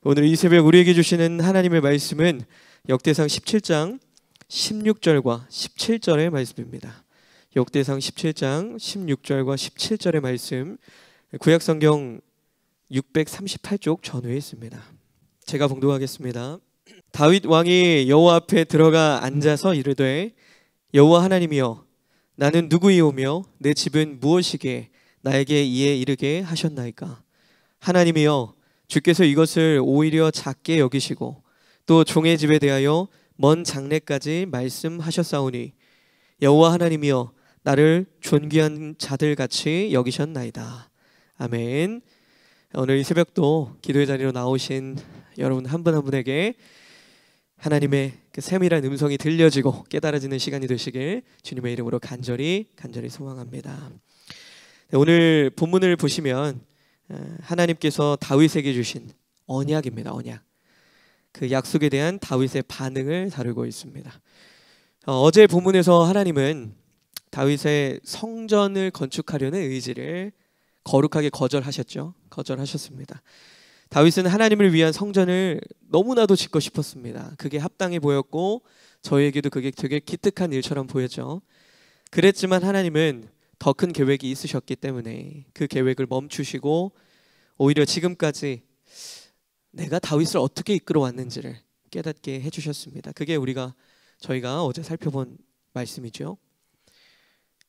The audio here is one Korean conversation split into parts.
오늘 이 새벽 우리에게 주시는 하나님의 말씀은 역대상 17장 16절과 17절의 말씀입니다. 역대상 17장 16절과 17절의 말씀, 구약성경 638쪽 전후에 있습니다. 제가 봉독하겠습니다. 다윗 왕이 여호와 앞에 들어가 앉아서 이르되, 여호와 하나님이여, 나는 누구이오며 내 집은 무엇이기에 나에게 이에 이르게 하셨나이까? 하나님이여, 주께서 이것을 오히려 작게 여기시고 또 종의 집에 대하여 먼 장래까지 말씀하셨사오니 여호와 하나님이여, 나를 존귀한 자들같이 여기셨나이다. 아멘. 오늘 이 새벽도 기도의 자리로 나오신 여러분 한 분 한 분에게 하나님의 그 세밀한 음성이 들려지고 깨달아지는 시간이 되시길 주님의 이름으로 간절히 소망합니다. 오늘 본문을 보시면 하나님께서 다윗에게 주신 언약입니다. 언약. 그 약속에 대한 다윗의 반응을 다루고 있습니다. 어제 본문에서 하나님은 다윗의 성전을 건축하려는 의지를 거룩하게 거절하셨습니다. 다윗은 하나님을 위한 성전을 너무나도 짓고 싶었습니다. 그게 합당해 보였고 저에게도 그게 되게 기특한 일처럼 보였죠. 그랬지만 하나님은 더 큰 계획이 있으셨기 때문에 그 계획을 멈추시고 오히려 지금까지 내가 다윗을 어떻게 이끌어 왔는지를 깨닫게 해주셨습니다. 그게 저희가 어제 살펴본 말씀이죠.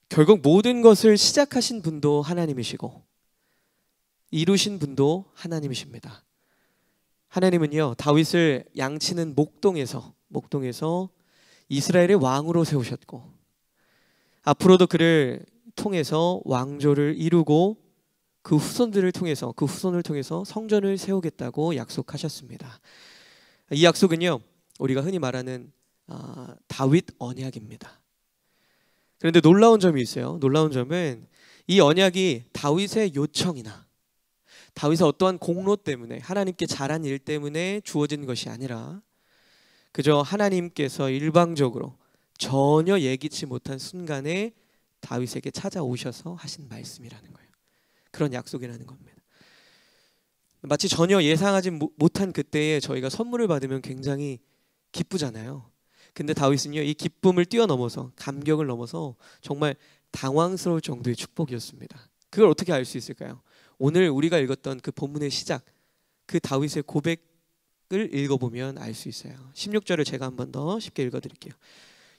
결국 모든 것을 시작하신 분도 하나님이시고 이루신 분도 하나님이십니다. 하나님은요, 다윗을 양치는 목동에서 이스라엘의 왕으로 세우셨고 앞으로도 그를 통해서 왕조를 이루고 그 후손을 통해서 성전을 세우겠다고 약속하셨습니다. 이 약속은요, 우리가 흔히 말하는 다윗 언약입니다. 그런데 놀라운 점이 있어요. 놀라운 점은 이 언약이 다윗의 요청이나 다윗의 어떠한 공로 때문에, 하나님께 잘한 일 때문에 주어진 것이 아니라 그저 하나님께서 일방적으로 전혀 예기치 못한 순간에 다윗에게 찾아오셔서 하신 말씀이라는 거예요. 그런 약속이라는 겁니다. 마치 전혀 예상하지 못한 그때에 저희가 선물을 받으면 굉장히 기쁘잖아요. 근데 다윗은요, 이 기쁨을 뛰어넘어서, 감격을 넘어서 정말 당황스러울 정도의 축복이었습니다. 그걸 어떻게 알 수 있을까요? 오늘 우리가 읽었던 그 본문의 시작, 그 다윗의 고백을 읽어보면 알 수 있어요. 16절을 제가 한 번 더 쉽게 읽어드릴게요.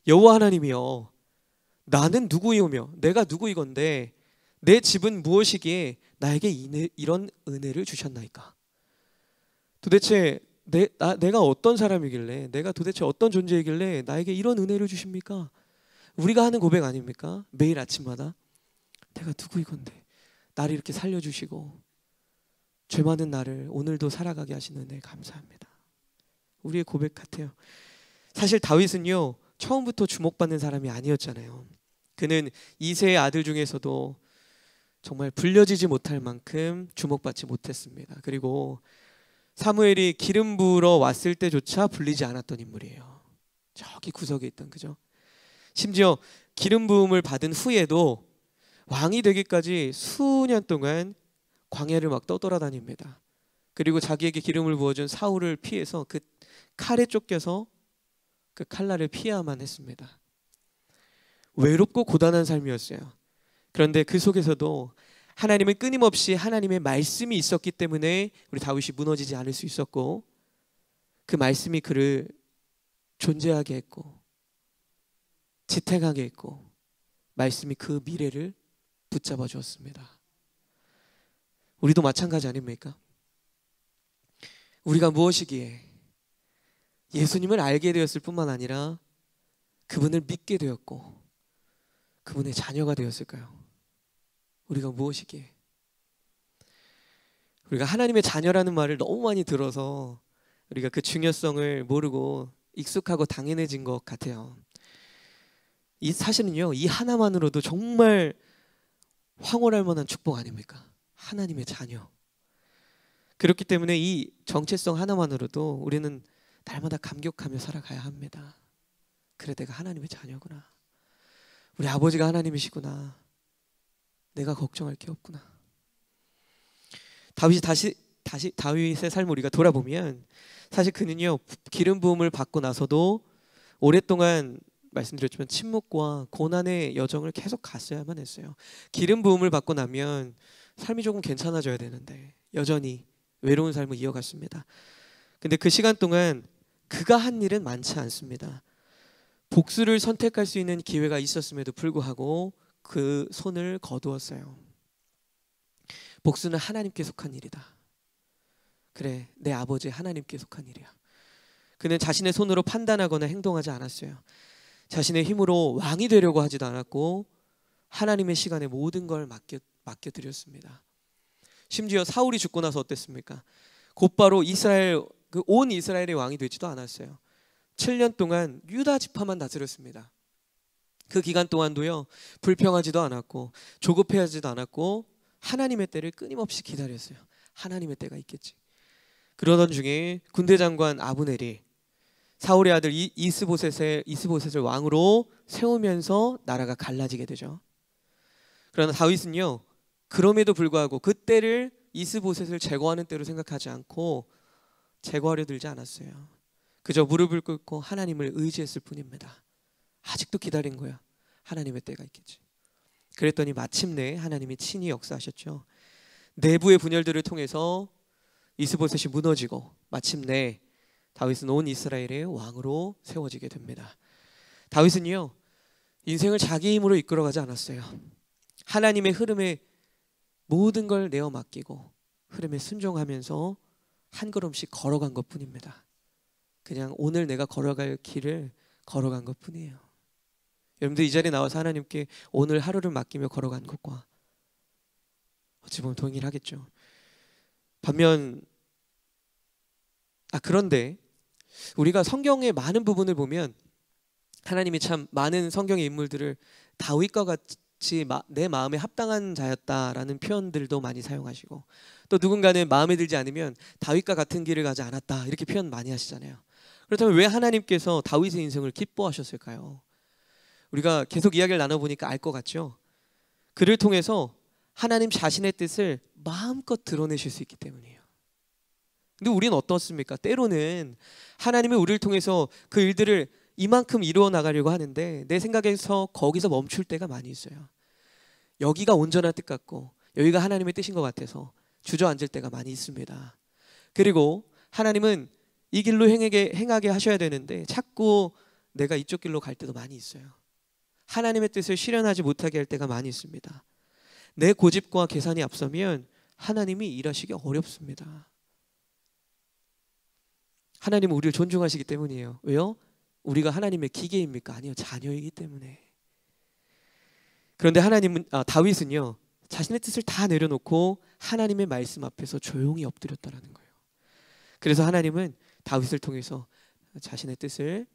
여호와 하나님이여, 나는 누구이오며 내가 누구이건대 내 집은 무엇이기에 나에게 이런 은혜를 주셨나이까? 도대체 내가 어떤 사람이길래, 내가 도대체 어떤 존재이길래 나에게 이런 은혜를 주십니까? 우리가 하는 고백 아닙니까? 매일 아침마다 내가 누구이건데 나를 이렇게 살려주시고 죄 많은 나를 오늘도 살아가게 하시는 은혜 감사합니다. 우리의 고백 같아요. 사실 다윗은요, 처음부터 주목받는 사람이 아니었잖아요. 그는 이새의 아들 중에서도 정말 불려지지 못할 만큼 주목받지 못했습니다. 그리고 사무엘이 기름 부으러 왔을 때조차 불리지 않았던 인물이에요. 저기 구석에 있던, 그죠? 심지어 기름 부음을 받은 후에도 왕이 되기까지 수년 동안 광야를 막 떠돌아다닙니다. 그리고 자기에게 기름을 부어준 사울을 피해서 그 칼에 쫓겨서 그 칼날을 피해야만 했습니다. 외롭고 고단한 삶이었어요. 그런데 그 속에서도 하나님은 끊임없이 하나님의 말씀이 있었기 때문에 우리 다윗이 무너지지 않을 수 있었고, 그 말씀이 그를 존재하게 했고 지탱하게 했고, 말씀이 그 미래를 붙잡아 주었습니다. 우리도 마찬가지 아닙니까? 우리가 무엇이기에 예수님을 알게 되었을 뿐만 아니라 그분을 믿게 되었고 그분의 자녀가 되었을까요? 우리가 무엇이기에? 우리가 하나님의 자녀라는 말을 너무 많이 들어서 우리가 그 중요성을 모르고 익숙하고 당연해진 것 같아요. 이 사실은요, 이 하나만으로도 정말 황홀할 만한 축복 아닙니까? 하나님의 자녀. 그렇기 때문에 이 정체성 하나만으로도 우리는 날마다 감격하며 살아가야 합니다. 그래, 내가 하나님의 자녀구나. 우리 아버지가 하나님이시구나. 내가 걱정할 게 없구나. 다윗이 다시 다시 다윗의 삶을 우리가 돌아보면 사실 그는요 기름 부음을 받고 나서도 오랫동안 말씀드렸지만 침묵과 고난의 여정을 계속 갔어야만 했어요. 기름 부음을 받고 나면 삶이 조금 괜찮아져야 되는데 여전히 외로운 삶을 이어갔습니다. 근데 그 시간 동안 그가 한 일은 많지 않습니다. 복수를 선택할 수 있는 기회가 있었음에도 불구하고 그 손을 거두었어요. 복수는 하나님께 속한 일이다. 그래, 내 아버지 하나님께 속한 일이야. 그는 자신의 손으로 판단하거나 행동하지 않았어요. 자신의 힘으로 왕이 되려고 하지도 않았고 하나님의 시간에 모든 걸 맡겨드렸습니다. 심지어 사울이 죽고 나서 어땠습니까? 곧바로 온 이스라엘의 왕이 되지도 않았어요. 7년 동안 유다 지파만 다스렸습니다. 그 기간 동안도요 불평하지도 않았고 조급해하지도 않았고 하나님의 때를 끊임없이 기다렸어요. 하나님의 때가 있겠지. 그러던 중에 군대 장관 아브넬이 사울의 아들 이스보셋을 왕으로 세우면서 나라가 갈라지게 되죠. 그러나 다윗은요 그럼에도 불구하고 그 때를 이스보셋을 제거하는 때로 생각하지 않고 제거하려 들지 않았어요. 그저 무릎을 꿇고 하나님을 의지했을 뿐입니다. 아직도 기다린 거야. 하나님의 때가 있겠지. 그랬더니 마침내 하나님이 친히 역사하셨죠. 내부의 분열들을 통해서 이스보셋이 무너지고 마침내 다윗은 온 이스라엘의 왕으로 세워지게 됩니다. 다윗은요 인생을 자기 힘으로 이끌어가지 않았어요. 하나님의 흐름에 모든 걸 내어 맡기고 흐름에 순종하면서 한 걸음씩 걸어간 것뿐입니다. 그냥 오늘 내가 걸어갈 길을 걸어간 것뿐이에요. 여러분들 이 자리에 나와서 하나님께 오늘 하루를 맡기며 걸어간 것과 어찌 보면 동일하겠죠. 반면 그런데 우리가 성경의 많은 부분을 보면 하나님이 참 많은 성경의 인물들을 다윗과 같이 내 마음에 합당한 자였다라는 표현들도 많이 사용하시고 또 누군가는 마음에 들지 않으면 다윗과 같은 길을 가지 않았다 이렇게 표현 많이 하시잖아요. 그렇다면 왜 하나님께서 다윗의 인생을 기뻐하셨을까요? 우리가 계속 이야기를 나눠보니까 알 것 같죠? 그를 통해서 하나님 자신의 뜻을 마음껏 드러내실 수 있기 때문이에요. 근데 우리는 어떻습니까? 때로는 하나님이 우리를 통해서 그 일들을 이만큼 이루어 나가려고 하는데 내 생각에서 거기서 멈출 때가 많이 있어요. 여기가 온전한 뜻 같고 여기가 하나님의 뜻인 것 같아서 주저앉을 때가 많이 있습니다. 그리고 하나님은 이 길로 행하게 하셔야 되는데 자꾸 내가 이쪽 길로 갈 때도 많이 있어요. 하나님의 뜻을 실현하지 못하게 할 때가 많이 있습니다. 내 고집과 계산이 앞서면 하나님이 일하시기 어렵습니다. 하나님은 우리를 존중하시기 때문이에요. 왜요? 우리가 하나님의 기계입니까? 아니요, 자녀이기 때문에. 그런데 다윗은요 자신의 뜻을 다 내려놓고 하나님의 말씀 앞에서 조용히 엎드렸다라는 거예요. 그래서 하나님은 다윗을 통해서 자신의 뜻을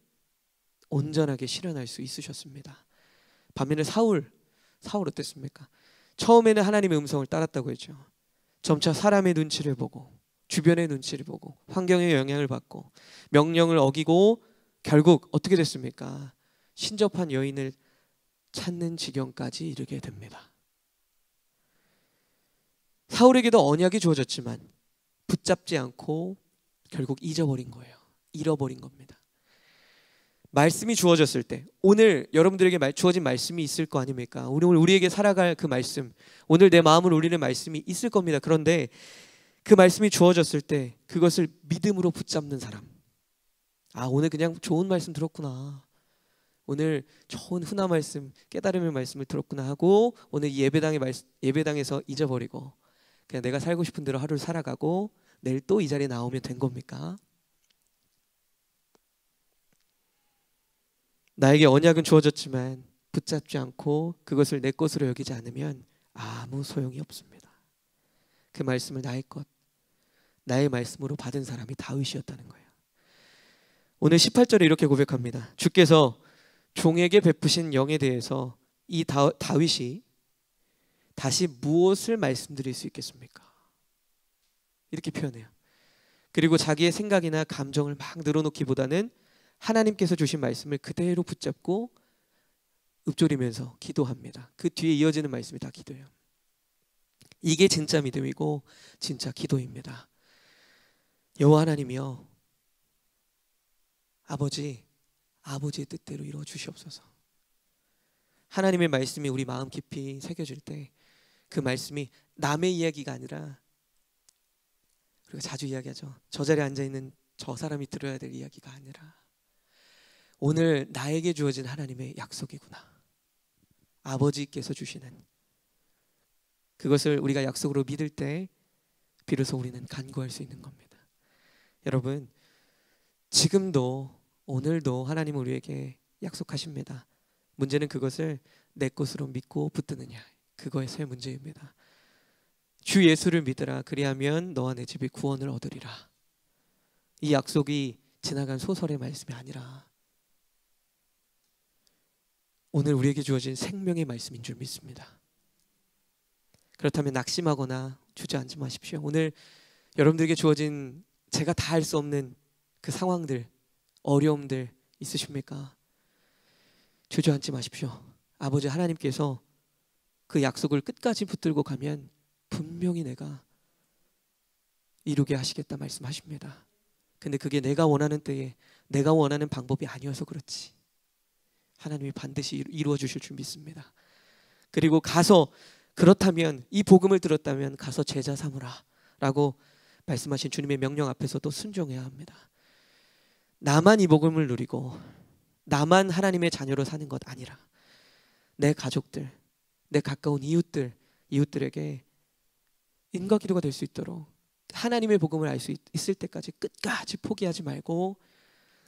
온전하게 실현할 수 있으셨습니다. 반면에 사울 어땠습니까? 처음에는 하나님의 음성을 따랐다고 했죠. 점차 사람의 눈치를 보고 주변의 눈치를 보고 환경의 영향을 받고 명령을 어기고 결국 어떻게 됐습니까? 신접한 여인을 찾는 지경까지 이르게 됩니다. 사울에게도 언약이 주어졌지만 붙잡지 않고 결국 잊어버린 거예요. 잃어버린 겁니다. 말씀이 주어졌을 때 오늘 여러분들에게 주어진 말씀이 있을 거 아닙니까? 오늘 우리에게 살아갈 그 말씀, 오늘 내 마음을 울리는 말씀이 있을 겁니다. 그런데 그 말씀이 주어졌을 때 그것을 믿음으로 붙잡는 사람, 오늘 그냥 좋은 말씀 들었구나, 오늘 좋은 훈화 말씀, 깨달음의 말씀을 들었구나 하고 오늘 이 예배당에서 잊어버리고 그냥 내가 살고 싶은 대로 하루를 살아가고 내일 또 이 자리에 나오면 된 겁니까? 나에게 언약은 주어졌지만 붙잡지 않고 그것을 내 것으로 여기지 않으면 아무 소용이 없습니다. 그 말씀을 나의 말씀으로 받은 사람이 다윗이었다는 거예요. 오늘 18절에 이렇게 고백합니다. 주께서 종에게 베푸신 영에 대해서 이 다윗이 다시 무엇을 말씀드릴 수 있겠습니까? 이렇게 표현해요. 그리고 자기의 생각이나 감정을 막 늘어놓기보다는 하나님께서 주신 말씀을 그대로 붙잡고 읊조리면서 기도합니다. 그 뒤에 이어지는 말씀이 다 기도예요. 이게 진짜 믿음이고 진짜 기도입니다. 여호와 하나님이여, 아버지의 뜻대로 이루어 주시옵소서. 하나님의 말씀이 우리 마음 깊이 새겨질 때 그 말씀이 남의 이야기가 아니라, 우리가 자주 이야기하죠, 저 자리에 앉아있는 저 사람이 들어야 될 이야기가 아니라 오늘 나에게 주어진 하나님의 약속이구나, 아버지께서 주시는 그것을 우리가 약속으로 믿을 때 비로소 우리는 간구할 수 있는 겁니다. 여러분, 지금도 오늘도 하나님은 우리에게 약속하십니다. 문제는 그것을 내 것으로 믿고 붙드느냐, 그거에서의 문제입니다. 주 예수를 믿으라, 그리하면 너와 내 집이 구원을 얻으리라. 이 약속이 지나간 소설의 말씀이 아니라 오늘 우리에게 주어진 생명의 말씀인 줄 믿습니다. 그렇다면 낙심하거나 주저앉지 마십시오. 오늘 여러분들에게 주어진 제가 다 할 수 없는 그 상황들, 어려움들 있으십니까? 주저앉지 마십시오. 아버지 하나님께서 그 약속을 끝까지 붙들고 가면 분명히 내가 이루게 하시겠다 말씀하십니다. 근데 그게 내가 원하는 때에 내가 원하는 방법이 아니어서 그렇지, 하나님이 반드시 이루어 주실 줄 믿습니다. 그리고 가서, 그렇다면 이 복음을 들었다면 가서 제자 삼으라 라고 말씀하신 주님의 명령 앞에서도 순종해야 합니다. 나만 이 복음을 누리고 나만 하나님의 자녀로 사는 것 아니라 내 가족들, 내 가까운 이웃들에게 인과기도가 될 수 있도록 하나님의 복음을 알 수 있을 때까지 끝까지 포기하지 말고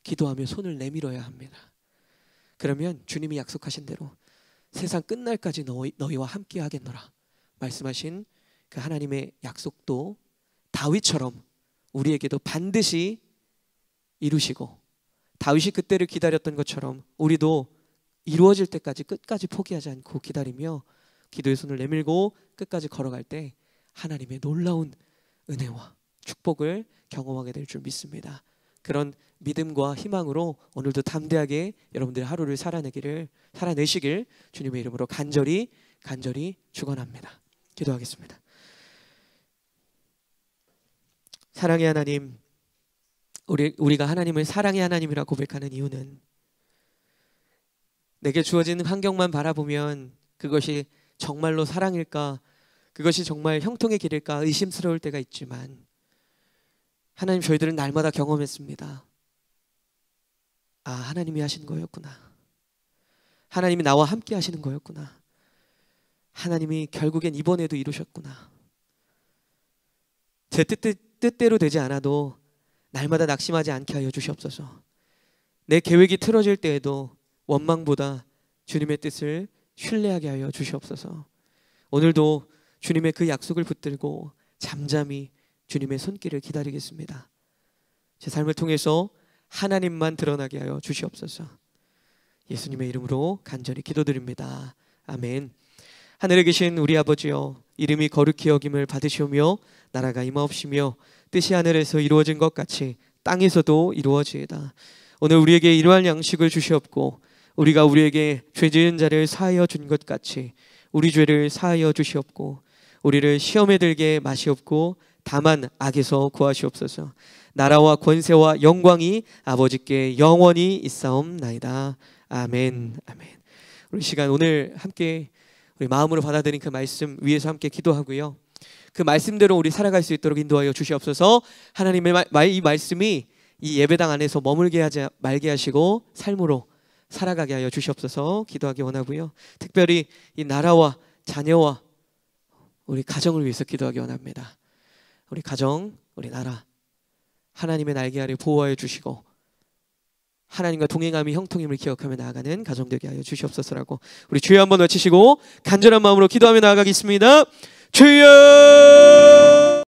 기도하며 손을 내밀어야 합니다. 그러면 주님이 약속하신 대로 세상 끝날까지 너희와 함께 하겠노라 말씀하신 그 하나님의 약속도 다윗처럼 우리에게도 반드시 이루시고, 다윗이 그때를 기다렸던 것처럼 우리도 이루어질 때까지 끝까지 포기하지 않고 기다리며 기도의 손을 내밀고 끝까지 걸어갈 때 하나님의 놀라운 은혜와 축복을 경험하게 될 줄 믿습니다. 그런 믿음과 희망으로 오늘도 담대하게 여러분들 하루를 살아내시길 주님의 이름으로 간절히 축원합니다. 기도하겠습니다. 사랑의 하나님, 우리가 하나님을 사랑의 하나님이라 고백하는 이유는 내게 주어진 환경만 바라보면 그것이 정말로 사랑일까, 그것이 정말 형통의 길일까 의심스러울 때가 있지만, 하나님, 저희들은 날마다 경험했습니다. 아, 하나님이 하신 거였구나. 하나님이 나와 함께 하시는 거였구나. 하나님이 결국엔 이번에도 이루셨구나. 제 뜻대로 되지 않아도 날마다 낙심하지 않게 하여 주시옵소서. 내 계획이 틀어질 때에도 원망보다 주님의 뜻을 신뢰하게 하여 주시옵소서. 오늘도 주님의 그 약속을 붙들고 잠잠히 주님의 손길을 기다리겠습니다. 제 삶을 통해서 하나님만 드러나게 하여 주시옵소서. 예수님의 이름으로 간절히 기도드립니다. 아멘. 하늘에 계신 우리 아버지여, 이름이 거룩히 여김을 받으시오며 나라가 임하옵시며 뜻이 하늘에서 이루어진 것 같이 땅에서도 이루어지이다. 오늘 우리에게 이러한 양식을 주시옵고 우리가 우리에게 죄 지은 자를 사하여 준 것 같이 우리 죄를 사하여 주시옵고 우리를 시험에 들게 마시옵고 다만 악에서 구하시옵소서. 나라와 권세와 영광이 아버지께 영원히 있사옵나이다. 아멘. 아멘. 우리 시간 오늘 함께 우리 마음으로 받아들인 그 말씀 위에서 함께 기도하고요, 그 말씀대로 우리 살아갈 수 있도록 인도하여 주시옵소서. 하나님의 이 말씀이 이 예배당 안에서 머물게 하지 말게 하시고 삶으로 살아가게 하여 주시옵소서 기도하기 원하고요, 특별히 이 나라와 자녀와 우리 가정을 위해서 기도하기 원합니다. 우리 가정, 우리 나라 하나님의 날개 아래 보호하여 주시고 하나님과 동행함이 형통임을 기억하며 나아가는 가정 되게 하여 주시옵소서라고 우리 주여 한번 외치시고 간절한 마음으로 기도하며 나아가겠습니다. 주여!